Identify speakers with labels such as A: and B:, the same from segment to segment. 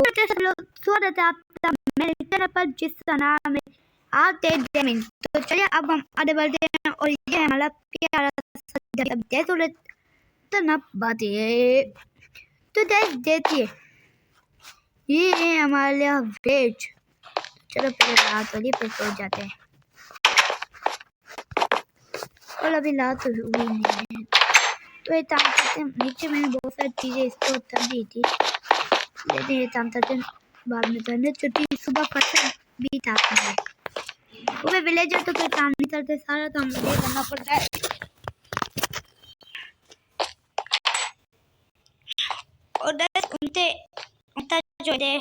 A: स्वागत है आपका मेरे चैनल पर जिसका नाम है आते जमीन। तो चलिए अब हम आगे बढ़ते हैं और ये हमारा प्यारा तो ना बात है तो देखिए ये है हमारे लिए वेज। चलो पहले रात वाली पे पहुंच जाते हैं और अभी रात हुई नहीं है तो ये काम करते हैं। नीचे मैंने बहुत सारी चीज़ें इसको तब दी थी लेकिन ये काम करते हैं बाद में करने छुट्टी सुबह फसल भी था वो विलेजर तो कोई काम नहीं करते, सारा काम मुझे करना पड़ता है। और दस उनते जो है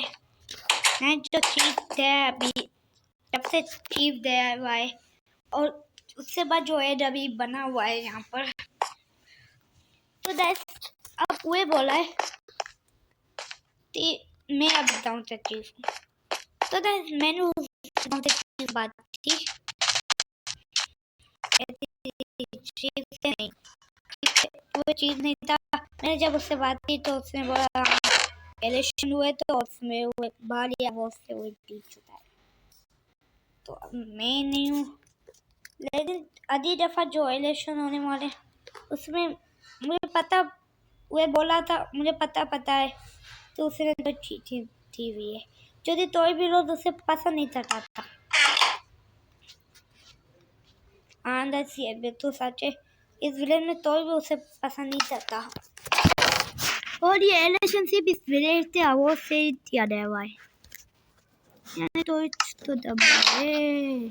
A: मैं जो चीफ है अभी जब से चीफ दिया हुआ है और उससे बाद जो है अभी बना हुआ है यहाँ पर। तो दस अब वो बोला है कि मैं अब बताऊँ तो चीफ तो दस मैंने बात थी चीज नहीं वो चीज नहीं था। मैंने जब उससे बात की तो उसने बोला इलेक्शन हुए तो उसमें वो बाल या वो उससे वो जीत चुका है तो अब मैं नहीं हूँ। लेकिन अगली दफा जो इलेक्शन होने वाले उसमें मुझे पता वो बोला था मुझे पता है तो उसने तो चीजें थी हुई है जो तो भी लोग उसे पसंद नहीं करता था। आंदा सी है तो सच है इस विलेज में तो भी उसे पसंद नहीं करता और ये रिलेशनशिप इस विलेज से वो से याद है भाई यानी तो दबाए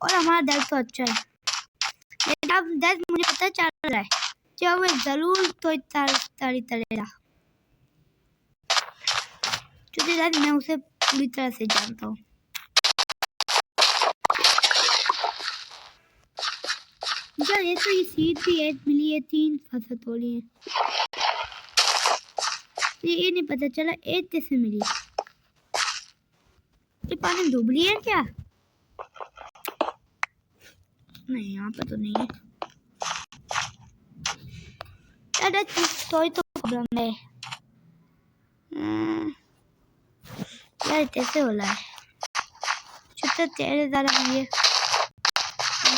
A: और हमारा दर्द तो अच्छा है लेकिन अब दर्द मुझे पता चल रहा है जब वो जरूर तो तारी तलेगा क्योंकि दर्द मैं उसे पूरी तरह से जानता हूँ। जब ये तो ये सीट भी है मिली है 3 फसल तोड़ी है ये नहीं पता चला एक कैसे मिली। ये पानी डूबली है क्या? नहीं यहाँ पे तो नहीं है अरे तो प्रॉब्लम है यार कैसे हो रहा है छुट्टा तेरे ज़्यादा नहीं है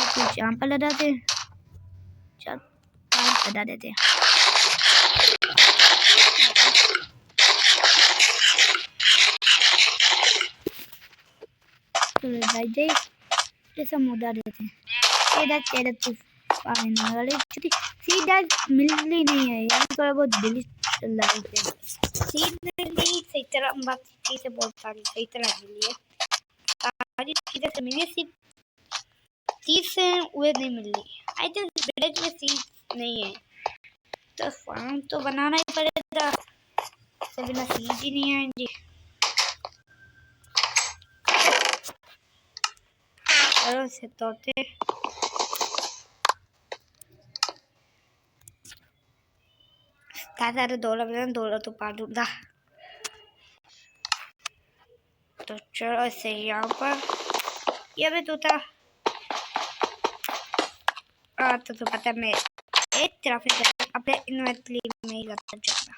A: कुछ यहाँ पर लगा दे चल लगा देते हैं। तो जैसा मुद्दा देते हैं तेरा तू पानी वाले सीधा मिलनी नहीं है यार थोड़ा बहुत दिल चल रहा है सीधा नहीं सही तरह बात चीज़ें बहुत सारी सही तरह मिली है सारी चीज़ें से मिली सिर्फ सीट से वे नहीं मिल रही। आई थिंक विलेज में सीट नहीं है तो फार्म तो बनाना ही पड़ेगा तो बिना सीट ही नहीं आएंगी। चलो से तोते सारे दौड़ा तो पा दूंगा तो चलो से यहाँ पर ये भी तो था तो पता मैं एक तरफ अपने इन्वेंटरी में ही रखना चाहता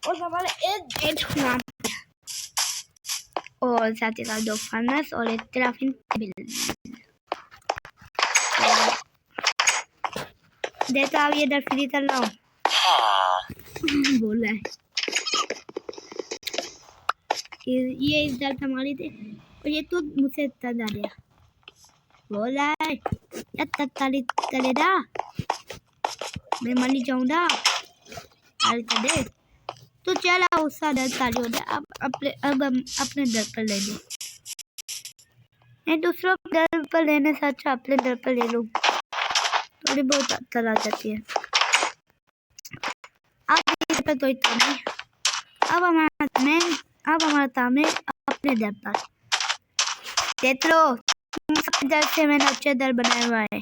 A: और हमारा एक गेट खुला और साथ ही साथ 2 फर्नेस और एक क्राफ्टिंग टेबल देखा अब ये इधर फ्री कर रहा हूँ बोल रहा है ये इधर हमारी थे और ये तो मुझसे इतना जा रहा बोल रहा है या तलेदा मैं मर जाऊंगा अरे दे तो चला उसका दर ताली हो गया अब हम अपने दर पर ले लो नहीं दूसरों दर पर लेने से अच्छा अपने दर पर ले लो थोड़ी बहुत चला जाती है अब तो इतना नहीं अब हमारा काम है अपने दर पर देख लो दर से मैंने अच्छे दर बनाया हुआ है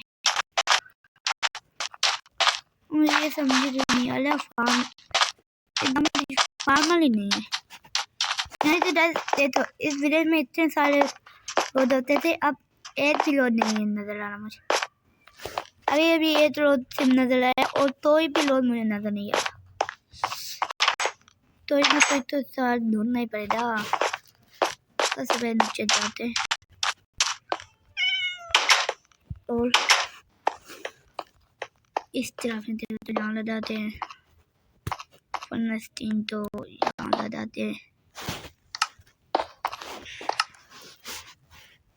A: मुझे समझ नहीं आ रहा फार्मल ही नहीं है नहीं तो दे तो इस विलेज में इतने सारे रोड होते थे अब एक भी रोड नहीं है नजर आ रहा मुझे अभी एक रोड सिर्फ नजर आया और तो भी रोड मुझे नजर नहीं आ रहा तो इसमें तो सार ढूंढना ही पड़ेगा। सबसे पहले नीचे जाते हैं और इस तरफ तो यहाँ लगाते हैं, फर्नेस्टीन तो यहाँ लगाते हैं,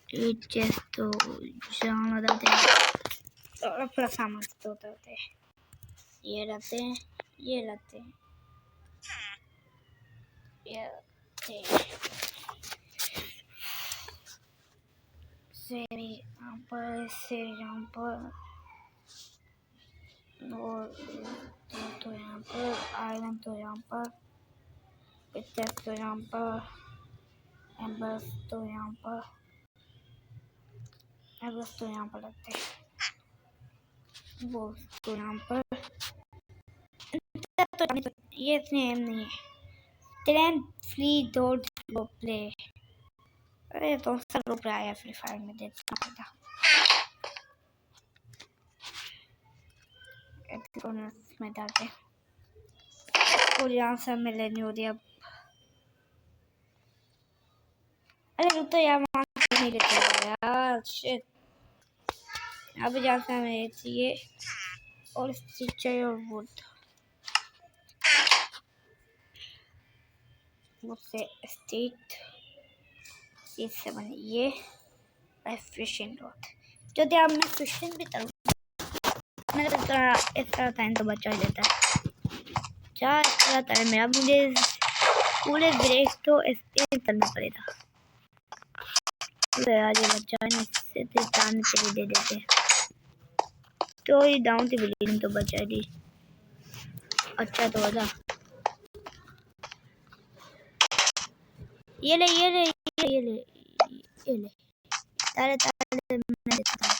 A: एक चेस्ट तो यहाँ लगाते हैं और अपना सामान तो उतारते हैं। ये रखते हैं, ये रखते हैं, ये रखते हैं, से यहाँ पर, से यहाँ पर, और तो यहाँ पर, आयरन तो यहाँ पर, पिक्चर तो यहाँ पर, एम्बर्स तो यहाँ पर, एम्बर्स तो यहाँ पर रखते हैं, वो तो यहाँ पर। तो ये सेम नहीं है। ट्रेन फ्री डॉट प्ले, अरे तो सब लोग आया फ्री फायर में देखना पड़ता। में डालते और यहाँ से हमें लेनी होती है अब। अरे रुक तो यार, वहाँ नहीं लेते यार, शिट। अब यहाँ से हमें चाहिए और चाहिए और वुड, मुझसे स्टेट से बने ये फिशिंग रॉड। जो ध्यान में फिशिंग भी करूँ मैंने इस तरह टाइम तो बचा ही देता है। क्या इस तरह टाइम मेरा, मुझे पूरे ब्रेक तो स्पेस करना पड़ेगा। तो यार ये बच्चा है, इससे तो टाइम चले दे देते तो ये डाउन की बिल्डिंग तो बचाएगी। अच्छा तो होगा, ये ले ये ले ये ले ये ले, तारे तारे मैं देता हूँ।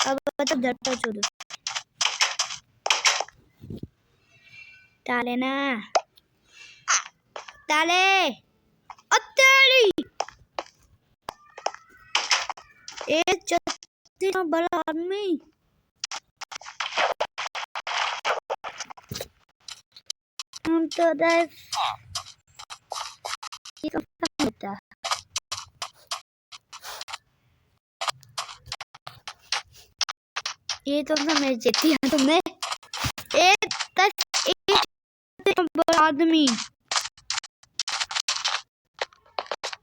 A: अब तो डरता छोड़ो, ताले ना ताले, अत्तेरी एक चत्ती का बड़ा आदमी। हम तो होता ये तो समझ जीती है तुमने। एक बड़ा आदमी,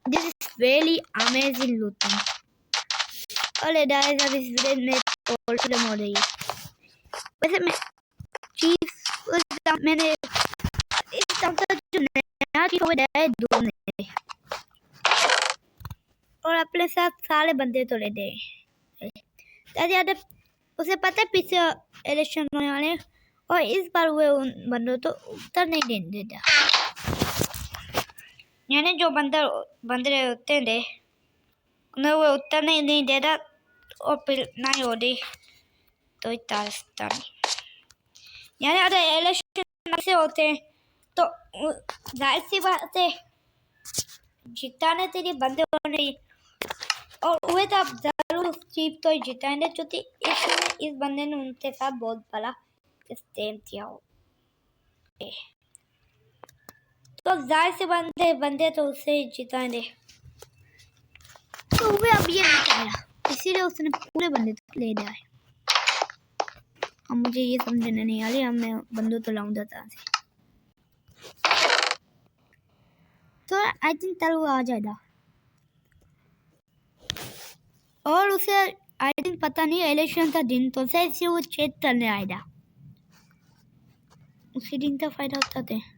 A: this is really amazing looking. अरे गाइस अब इस वीडियो में और खत्म हो रही है। वैसे मैं चीफ मैंने इस जो नया चीफ हो जाए दो ने और अपने साथ सारे बंदे तो ले दे ज्यादा। उसे पता है पीछे इलेक्शन होने वाले और इस बार हुए उन बंदों तो उत्तर नहीं देने देता, यानी जो बंदे होते थे उन्हें वो उत्तर नहीं देता और फिर ना ही होती तो इतना यानी अगर इलेक्शन से होते हैं तो जाहिर सी बात है जिताने तेरी बंदे होने और हुए तो अब जरूर चीफ तो जिताने जो थी। इस बंदे ने उनके साथ बहुत बड़ा स्टेम किया हो तो जाहिर से बंदे तो उससे जिताने तो वे अब ये नहीं कर रहा, इसीलिए उसने पूरे बंदे तो ले लिया है। अब मुझे ये समझने नहीं आ रही, अब मैं बंदों तो लाऊंगा तरह से तो आई थिंक कल वो आ जाएगा और उसे आई थिंक पता नहीं इलेक्शन का दिन तो से वो चेक करने आएगा, उसी दिन का फायदा उठाते हैं।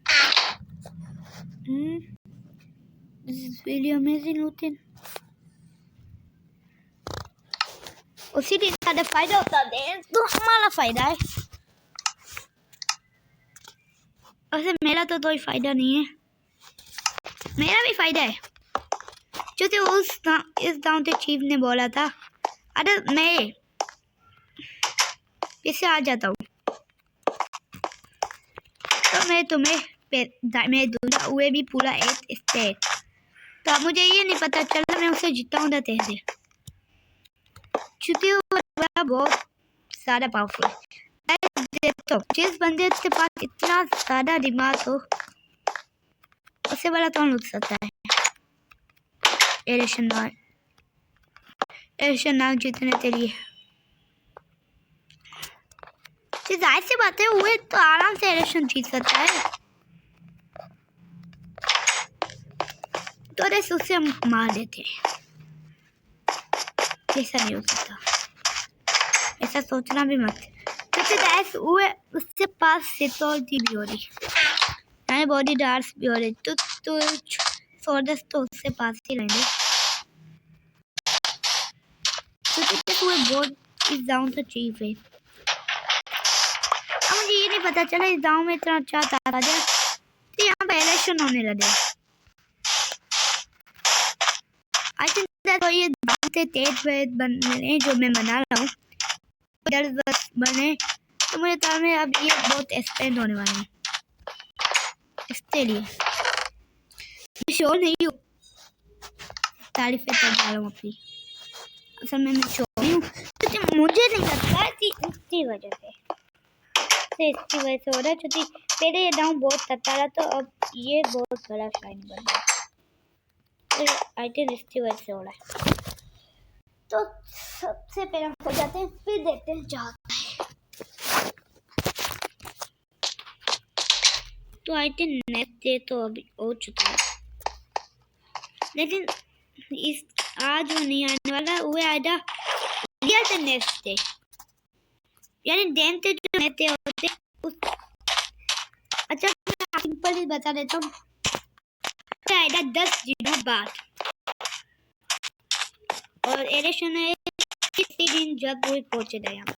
A: This is really amazing looking. उसी दिन का फायदा उठाते हैं तो हमारा फायदा है। वैसे मेरा तो कोई फायदा नहीं है, मेरा भी फायदा है क्योंकि इस गांव के चीफ ने बोला था अगर मैं इससे आ जाता हूँ तो मैं तुम्हें मैं दूंगा हुए भी पूरा एक स्टेट। तो अब मुझे ये नहीं पता चला मैं उसे जिताऊंगा कैसे, क्योंकि वो बहुत ज़्यादा पावरफुल है। तो जिस बंदे के पास इतना ज्यादा दिमाग हो उससे बड़ा कौन लूट सकता है। एरेशन नाग जीतने के लिए जाहिर सी बात है वो तो आराम से एरेशन जीत सकता है। तो रेस उससे मार देते हैं। ऐसा नहीं हो सकता, ऐसा सोचना भी मत। क्योंकि गैस वो उसके पास सिक्योरिटी भी हो रही यानी बॉडी डार्स भी हो रही तो सोल्जर्स तो उससे पास ही रहेंगे। क्योंकि वो बोर्ड इस डाउन तो चीफ है। अब मुझे ये नहीं पता चला इस गाँव में इतना अच्छा था तो यहाँ पे इलेक्शन होने लगे। आई थिंक दैट ये से तेज बने जो मैं बना रहा हूँ बने तो मुझे ख्याल में अब ये बहुत एक्सपेंड होने वाले हैं। इसके लिए मैं श्योर नहीं हूँ, तारीफें कर रहा हूँ अपनी। असल में मैं श्योर नहीं हूँ क्योंकि मुझे नहीं लगता कि इसकी वजह से हो रहा है। क्योंकि पहले ये डाउन बहुत तत्ता रहा तो अब ये बहुत बड़ा शाइन बन रहा है। आई थिंक इसकी वजह से हो रहा है। तो सबसे पहले हम हो जाते हैं फिर देखते हैं क्या होता है। तो आई थिंक नेक्स्ट डे तो अभी हो चुका है, लेकिन इस आज वो नहीं आने वाला। वो आएगा रियल से नेक्स्ट डे यानी डेम से जो नेक्स्ट डे होते उस अच्छा मैं सिंपल ही बता देता हूँ। आएगा 10 दिनों बाद और इलेक्शन है किसी दिन जब वो पहुंचेगा यहाँ।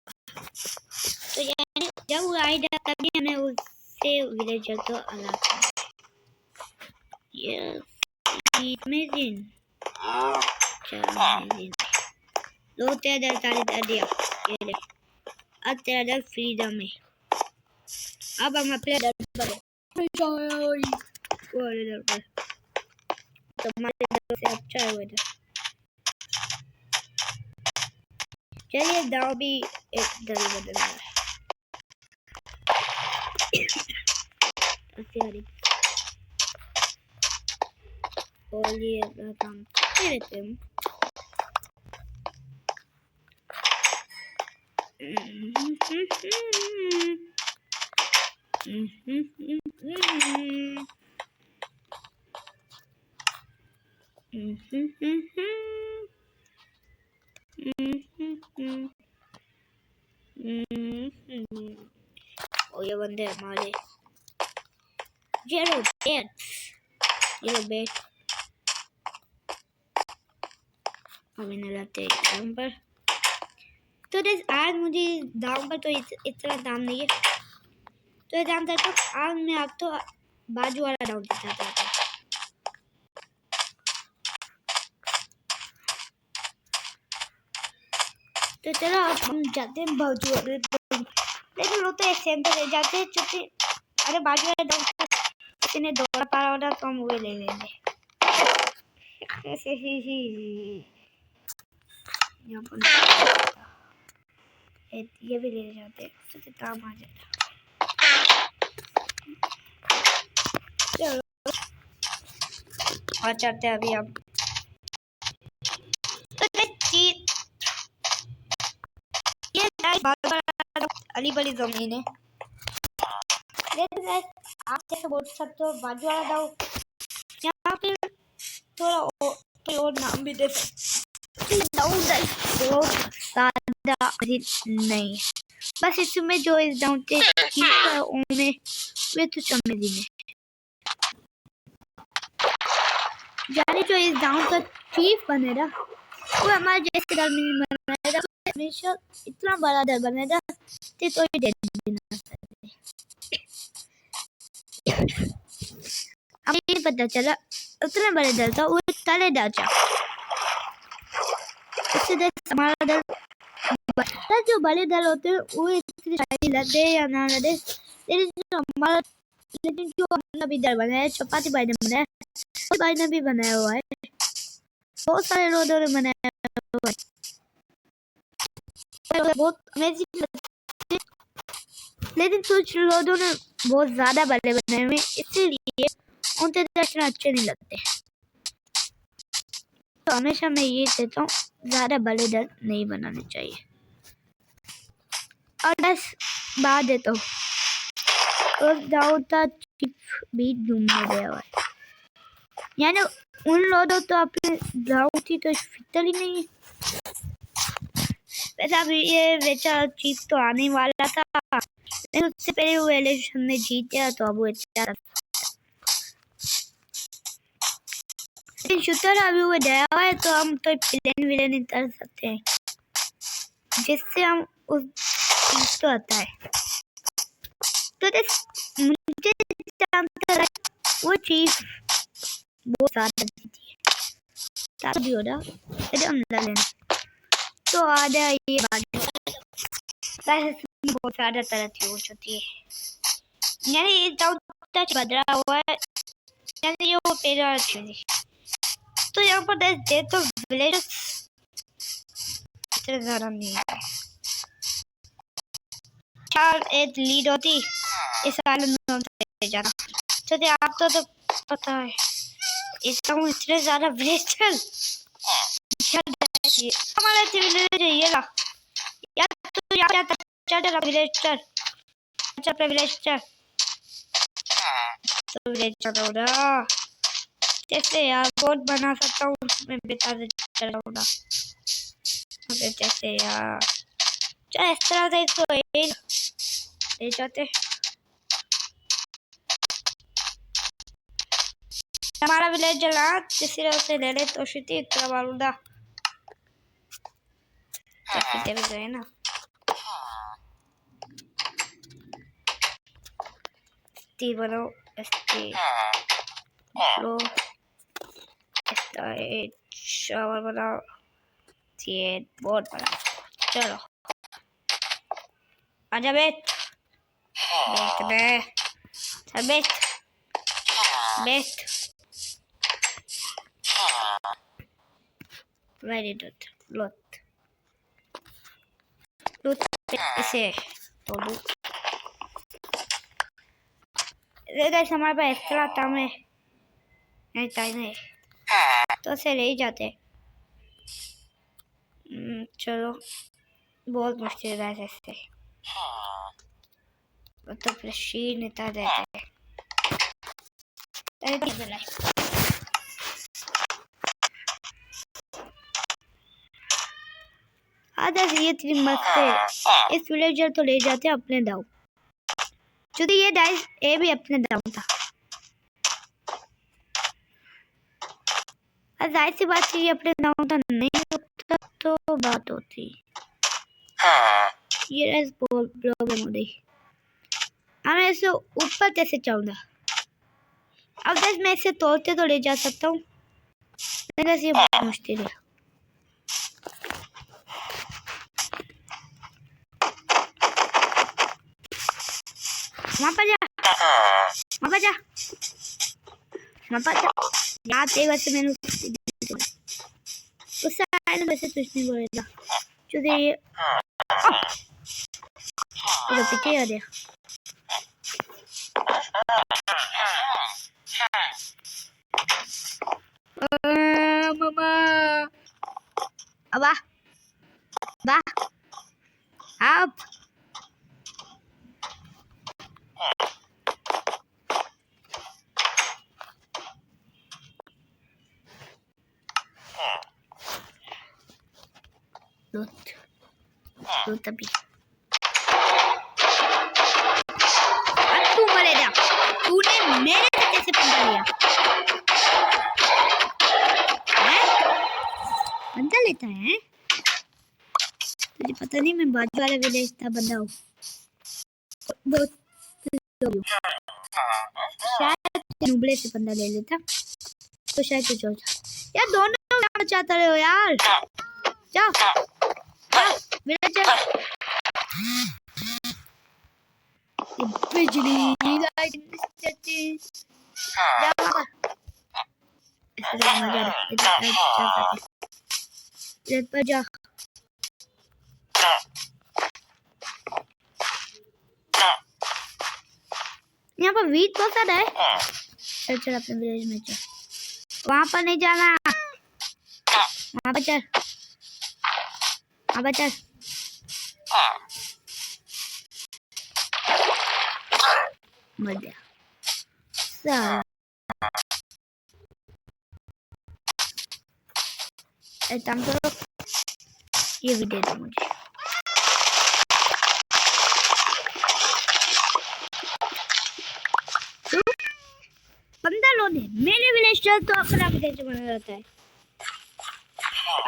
A: तो यानी जब वो आएगा तभी हमें उससे विलेजर को अलग करना। यस इमेजिन लो तेरा दर दिया ये ले। अब तेरा दर फ्रीडम है। अब हम अपने दर पर तो हमारे दर से अच्छा है वेदर। चलिए दाव भी एक दर बदल रहा है। और ये काम करते रहते हैं। और ये बंदे हमारे येलो बेट अभी न लाते दाम पर। तो आज मुझे दाम पर तो इतना दाम नहीं है तो ये दाम था तो आज मैं आप तो बाजू वाला डाउन दिखाता था। तो चलो अब हम जाते हैं बाजू वाले, लेकिन वो तो एक सेंटर ले जाते हैं क्योंकि अरे बाजू वाले डाउन कितने दौड़ा पा रहा होता तो हम वो ले लेंगे। यहाँ पर ये भी ले जाते हैं तो काम आ जाएगा। चलो और चलते हैं अभी हम तो ये अली बड़ी जमीन है। लेकिन आप जैसे बोल सकते हो बाजू वाला दाव यहाँ पे थोड़ा और नाम भी दे नहीं बस इसमें जो इस डाउन के उनमें वे तो चमेली में जाने जो इस डाउन का चीफ बनेगा वो हमारे जैसे दर में बनेगा। हमेशा इतना बड़ा दर बनेगा तो ये डेड भी ना सकते। अब ये पता चला उतना बड़े दर था वो तले डाचा उससे हमारा दर जो बड़े दल होते हैं वो लगे या ना लगे। लेकिन जो हमने अभी दल बनाया है चपाती भाई ने बनाया भाई ने भी बनाया हुआ है बहुत सारे रोडों ने बनाया हुआ है बहुत अमेजिंग लेकिन कुछ लोगों ने बहुत ज्यादा बड़े बनाए हुए, इसीलिए उनके दर्शन अच्छे नहीं लगते। तो हमेशा मैं ये कहता हूँ ज्यादा बड़े दर नहीं बनाने चाहिए। और बस बात देता हूँ, उस दाऊद का चिप भी घूमने गया हुआ है, यानी उन लोगों तो अपने दाऊद की तो फिक्र ही नहीं है। वैसे अभी ये बेचारा चीफ तो आने वाला था, लेकिन उससे पहले वो इलेक्शन में जीत गया, तो अब वो बेचारा, लेकिन शुक्र अभी वो गया हुआ है, तो हम तो प्लेन विलेन कर सकते हैं, जिससे हम उस चीज को आता है। तो मुझे वो चीज बहुत ज्यादा जीती है, तब भी हो रहा एकदम लेना तो आधा ये बात बहुत ज्यादा तरक्की हो चुकी है, यानी ये टच बदला हुआ है, यानी ये वो पेड़ चीज। तो यहाँ पर दे तो विलेज इतने ज्यादा नहीं है, 4-8 लीड होती इस साल जाना। तो आपको तो पता है इसका इतने ज्यादा विलेजर हमारे विलेज ये ला यार, तो यार चल विलेजर, अच्छा विलेजर तो विलेजर हो रहा जैसे यार बोट बना सकता हूँ, उसमें बेटा से चलाऊंगा जैसे यार। चल इस तरह से इसको ले जाते, हमारा विलेज जला जिससे उसे ले ले तो शिटी इतना मारूंगा भी गए ना। टी बनाओ टी लो शावर बनाओ, बोर्ड बनाओ, चलो आजा बेट बेट बेट वेरी गुड लूट लूट इसे तो लूट गाइस, हमारे पास एक्स्ट्रा टाइम है, नहीं टाइम है तो उसे ले ही जाते। चलो बहुत मुश्किल है ऐसे, तो फिर शीर नेता देते हैं। आधा ये तीन मस्ते इस विलेजर तो ले जाते अपने दाव, क्योंकि ये डाइस ए भी अपने दाव था। जाहिर सी बात है, ये अपने दाव था नहीं होता तो बात होती, ये प्रॉब्लम हो गई। हमें ऐसे ऊपर कैसे चलना, अब बस मैं इसे तोड़ते तो ले जा सकता हूँ, लेकिन ये बहुत मुश्किल है। वहाँ पर जा, वहाँ पर जा, वहाँ पर जा यार। एक वैसे मैंने उससे आए वैसे कुछ नहीं बोलेगा, क्योंकि ये पीछे आ गया। मामा अबा बा आप लूट अभी तू मरेगा, तूने मेरे से कैसे पंगा लिया? पंगा लेता है, तुझे पता नहीं मैं बाजू वाला विलेज था बंदा हूँ, बहुत शायद नुबले से पंगा ले लेता तो शायद कुछ होता। यार दोनों चाहते रहे हो यार, जाओ विलेजर। बिजली लाइट पर जा, यहाँ पर वीट बहुत सारा है। चल चल अपने विलेज में चल, वहां पर नहीं जाना, वहां पर चल, वहां पर चल। मर गया। काम करो, ये भी दे दो मुझे। बंदा लोग है मेरे विलेज चल तो अपना विलेज बना रहता है।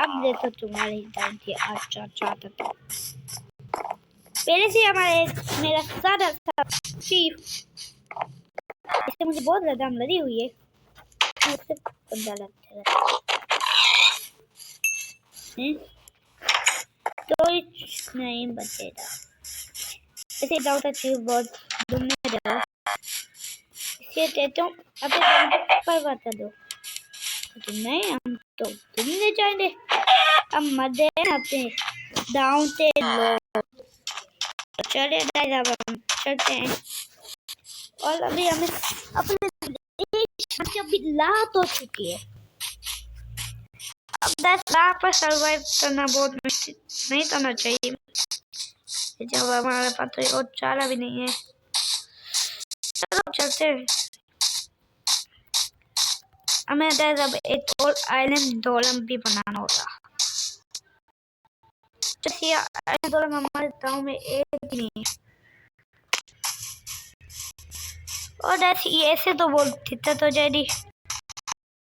A: अब देखो तुम्हारी टाइम थी। अच्छा चाहता था पहले से हमारे मेरा सारा चीफ, इससे मुझे बहुत ज्यादा लगी हुई है। मुझसे बंदा लगता है तो नहीं बचेगा। ऐसे डाउट चीफ बहुत दुनिया जाओ इसे कहता हूँ अपने पर बता दो तो नहीं, हम तो तुम ले जाएंगे। हम मजे अपने डाउन से लो चले जाए। अब हम चलते हैं और अभी हमें अपने अभी लात हो चुकी है। अब 10 लाख पर सर्वाइव करना बहुत मुश्किल नहीं करना चाहिए जब हमारे पास तो और चारा भी नहीं है। चलो चलते हैं। हमें अब एक और आइलैंड डोलम भी बनाना होगा। आइलैंड डोलम हमारे गांव में एक भी नहीं है। और ऐसे तो बहुत दिक्कत हो जाएगी।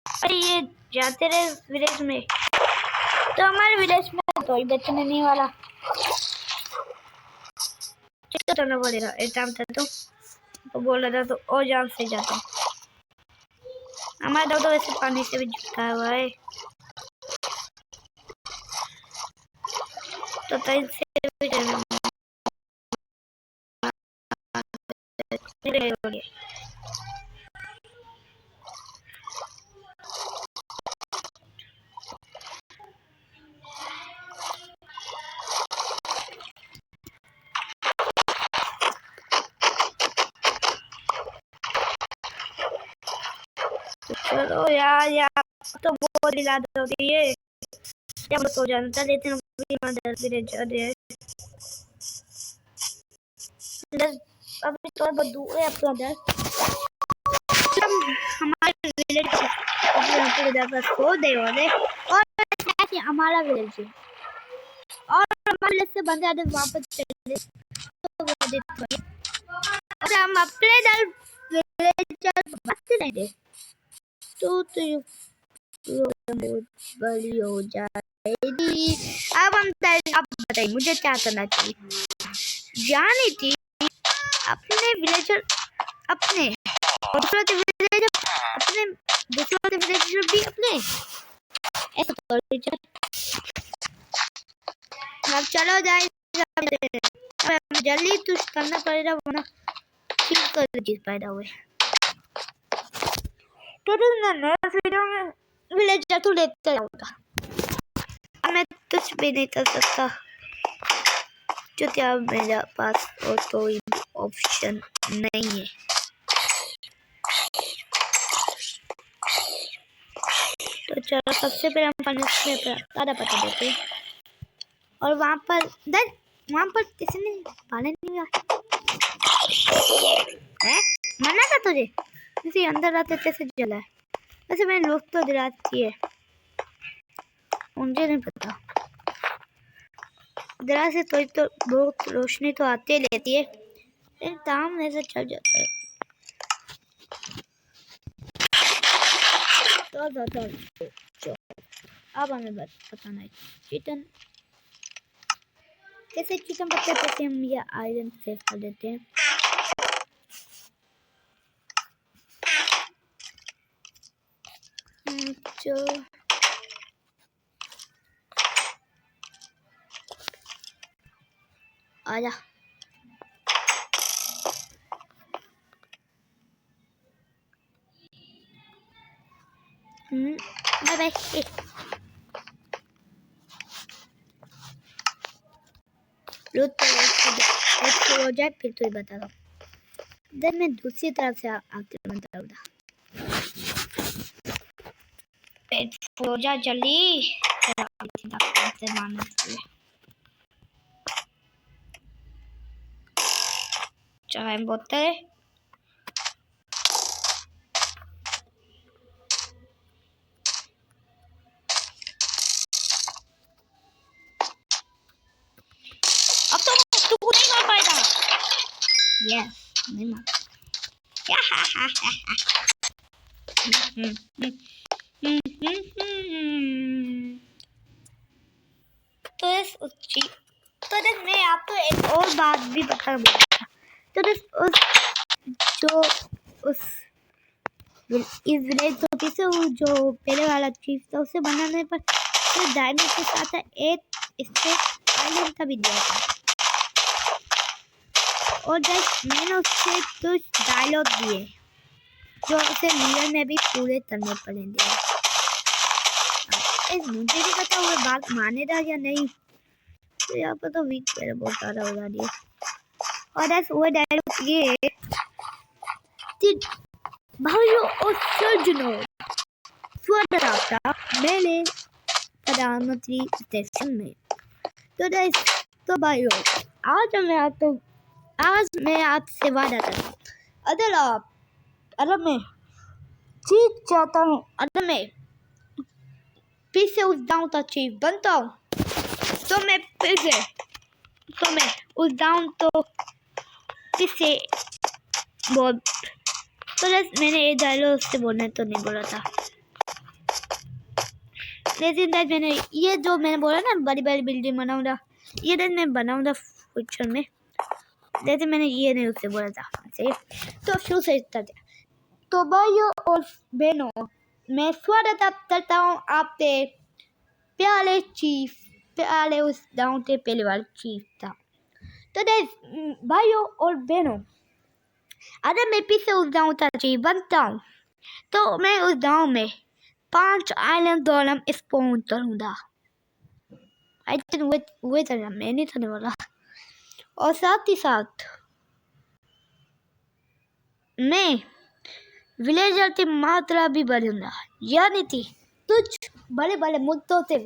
A: अरे ये जाते रहे विलेज में तो हमारे विलेज में कोई बचने नहीं वाला। चलना पड़ेगा एक टाइम तक तो बोल रहा था तो और जान से जाता हूँ। हमारा दाव तो वैसे पानी से भी जुटा हुआ है तो तय से भी चलो यार तो बहुत दिला दोगी ये जब तो जानता लेते हैं धीरे धीरे अभी तो बहुत दूर है अपना दर हमारे विलेज अभी सो दे वाले और ऐसे हमारा विलेज है और हमारे से बंदे आते वापस चले और हम अपने दर विलेज बचते नहीं दे तो बहुत बड़ी हो जाएगी। अब हम अब बताइए मुझे क्या करना चाहिए। जानी थी अपने विलेजर अपने दूसरों के विलेजर अपने दूसरों के विलेजर भी अपने ऐसा अब चलो जाए जल्दी कुछ करना पड़ेगा वरना ठीक कर चीज पैदा हुए तो नेक्स्ट वीडियो में विलेजर तो लेते जाऊंगा। मैं कुछ भी नहीं कर सकता क्योंकि अब मेरे पास और कोई ऑप्शन नहीं है। तो चलो सबसे पहले हम पनिशमेंट पे आधा पता देते हैं और वहाँ पर किसी ने पानी नहीं है मना था तुझे किसी अंदर आते कैसे जला है। वैसे मैंने लोग तो दिलाती है मुझे नहीं पता जरा से तो बहुत रोशनी तो आती लेती है लेकिन काम ऐसे चल जाता है। तो अब हमें बस पता नहीं चिकन कैसे चिकन पत्ते कैसे हम ये आयरन सेव कर देते हैं। जो आजा बाय बाय लो तो हो जाए फिर तो ही बता दो। देन मैं दूसरी तरफ से आके बनता हूँ। पेट फूल जा जल्दी से मारने के लिए। चाय बोतल अब तो तू नहीं मार पाएगा। यस नहीं मार। तो मैं आपको एक और बात भी बता दूँगा। तो जो उस इस विलेज टॉपी से जो पहले वाला चीफ था उसे बनाने पर डायमंड के साथ एक इससे आइलैंड का भी दिया था। और मैंने उससे कुछ डायलॉग दिए जो उसे रियल में भी पूरे करने पड़ेंगे। मुझे भी पता वो बात मानेगा या नहीं, तो यहाँ पर तो वीक मेरे बहुत सारा होगा दिया। और वो डायलॉग ये भाइयों और सज्जनों, स्वागत आपका मेरे प्रधानमंत्री स्टेशन में। तो भाइयों आज मैं आपसे वादा करता हूँ, अगर मैं जीत जाता हूँ, अगर मैं फिर से उस डाउन का चीफ बनता हूँ, तो मैं उस डाउन तो फिर से बोल। तो मैंने ये डायलॉग से बोलने तो नहीं बोला था, लेकिन मैंने ये जो मैंने बोला ना बड़ी बड़ी बिल्डिंग बनाऊंगा, ये मैं बनाऊंगा फ्यूचर में, जैसे मैंने ये नहीं उससे बोला था। तो शुरू से तो भाइयों और बहनों, मैं स्वागत करता हूँ आपके प्याले उस गाँव के पहले वाले चीफ था। तो भाइयों और बहनों, अगर मैं फिर से उस गाँव का चीफ बनता हूँ, तो मैं उस गाँव में 5 आइलैंड गोलम स्पॉन करूँगा। आई थिंक वे था, मैं नहीं था बोला। और साथ ही साथ मैं विलेजर की मात्रा भी बढ़ूंगा, यानी थी कुछ बड़े बड़े मुद्दों से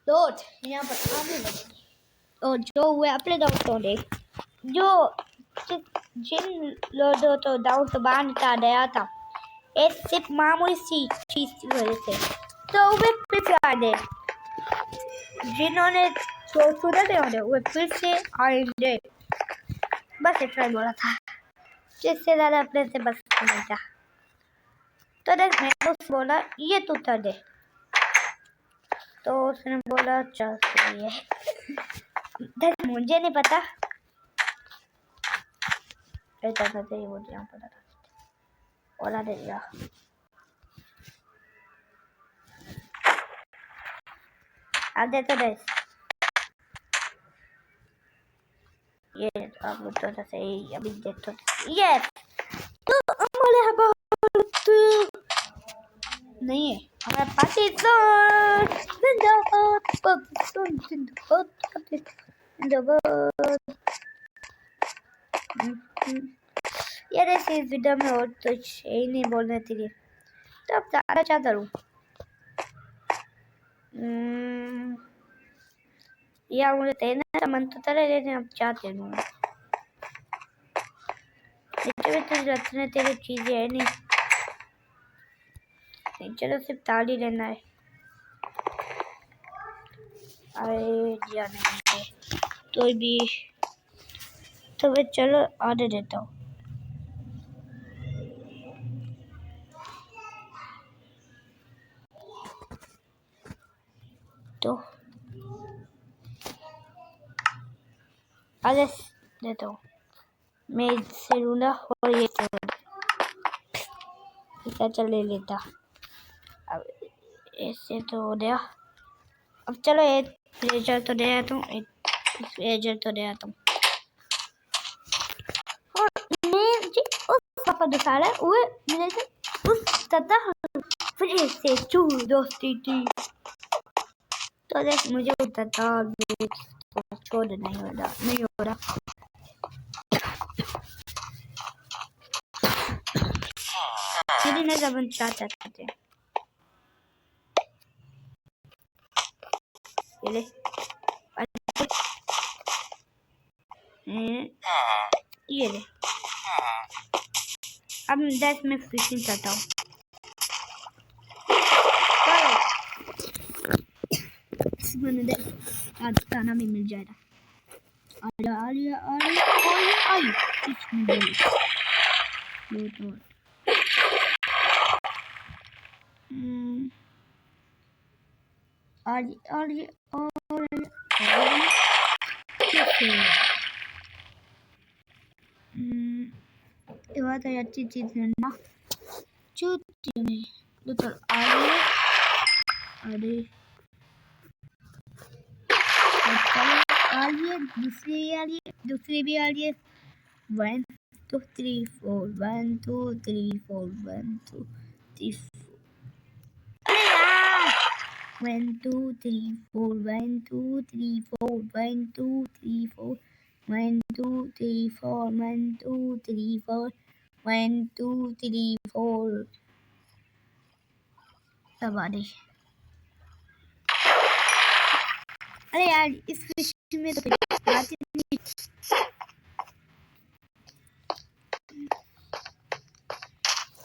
A: रोड यहाँ पर आने लगेंगे। और जो हुए अपने दोस्तों ने जो जिन लोगों तो डाउन से बाहर निकाल गया था, एक सिर्फ मामूली सी चीज की वजह से, तो वे फिर से आ गए। जिन्होंने सुधरे होंगे वे फिर से आएंगे। बस इतना बोला था, जिससे ज़्यादा अपने से बस नहीं था। तो मैंने उससे बोला ये तू उतर दे, तो उसने बोला चल सही है। मुझे नहीं पता ऐसा मुझे यहाँ पता था। ओला दे दिया। अब दे तो दे ये अब तो सही, अभी देख तो ये तो हमारे बहुत नहीं है हमारे पास यार ऐसे वीडियो में और तो यही नहीं बोलने के लिए, तो अब ज़्यादा क्या करूँ या मुझे तैरने का मन तो तरह लेने अब क्या तैरूँ। रखने तेरे चीजें है नहीं, चलो सिर्फ ताली लेना है। अरे दिया नहीं तो भी तो मैं चलो ऑर्डर देता हूँ। तो आदेश देता हूँ मैं इससे लूँगा और ये चल ले लेता। अब ऐसे तो हो गया। अब चलो एक प्लेजर तो दे आता हूँ, एक प्लेजर तो दे आता हूँ। और मैं जी उस पापा दिखा रहा है वो मेरे से उस तथा फिर से चूर दोस्ती थी। तो देख मुझे उतरता छोड़ नहीं हो रहा मेरी नहीं जबन चाहते हैं ये ले अब 10 में फिशिंग करता हूँ आज खाना भी मिल जाएगा ये बात है अच्छी चीज है ना चूती नहीं तो अरे दूसरी भी आ रही है 1 2 3 4 1 2 3 4 1 2 3 1 2 3 4 1 2 3 4 1 2 3 4 1 2 3 4 1 2 3 4 1 2 3 4 सब आ रही अरे यार इस फिश में तो बात नहीं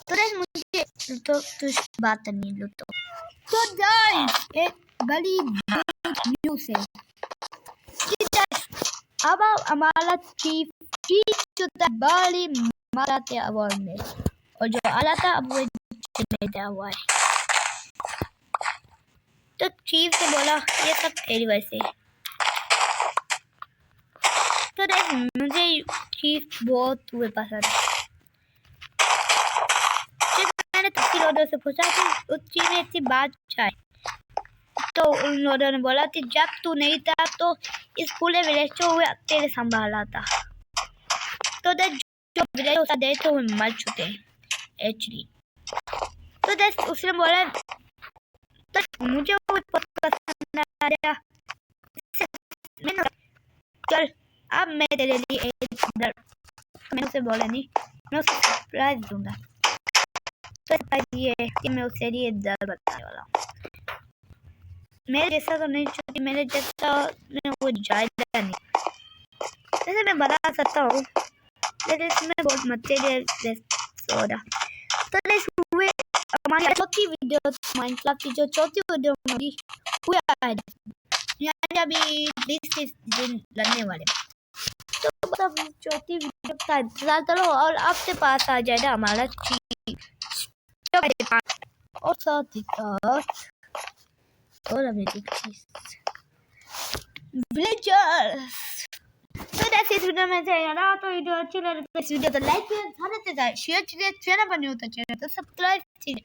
A: तो मुझे तो बात नहीं लो तो गाइस एक बड़ी न्यूज़ है अब हमारा चीफ जो बड़ी मारा थे अवार्ड में और जो आला था अब वो चले हुआ है तो चीफ से बोला ये सब तेरी वजह से तो मुझे चीफ बहुत हुए पसंद मैंने तस्वीर ऑर्डर से पूछा कि उस चीज ने इतनी बात चाहे तो उन ऑर्डर ने बोला कि जब तू नहीं था तो इस पूरे विलेज को हुए तेरे संभाला था तो जो विलेज होता दे तो वो मर चुके हैं एक्चुअली तो उसने बोला तो मुझे वो पसंद आ गया चल अब मैं तेरे लिए मैं उसे बोला नहीं मैं उसे सरप्राइज दूंगा तो ये कि मैं उसे लिए डर बताने वाला हूँ मेरे जैसा तो नहीं चुकी मेरे जैसा में वो जायदा नहीं जैसे मैं बता सकता हूँ लेकिन इसमें बहुत मटेरियल सोडा तो हुए हमारी चौथी वीडियो माइनक्राफ्ट की जो चौथी वीडियो हमारी हुई यानी अभी 20 दिन लगने वाले तो मतलब चौथी वीडियो का इंतजार करो और आपके पास आ जाएगा हमारा और साथ ही और अभी विलेजर्स तो जैसे इस वीडियो में से ना तो वीडियो अच्छी लगे तो इस वीडियो को लाइक करें, शेयर कीजिए, चैनल पर न्यू तो चैनल तो सब्सक्राइब कीजिए।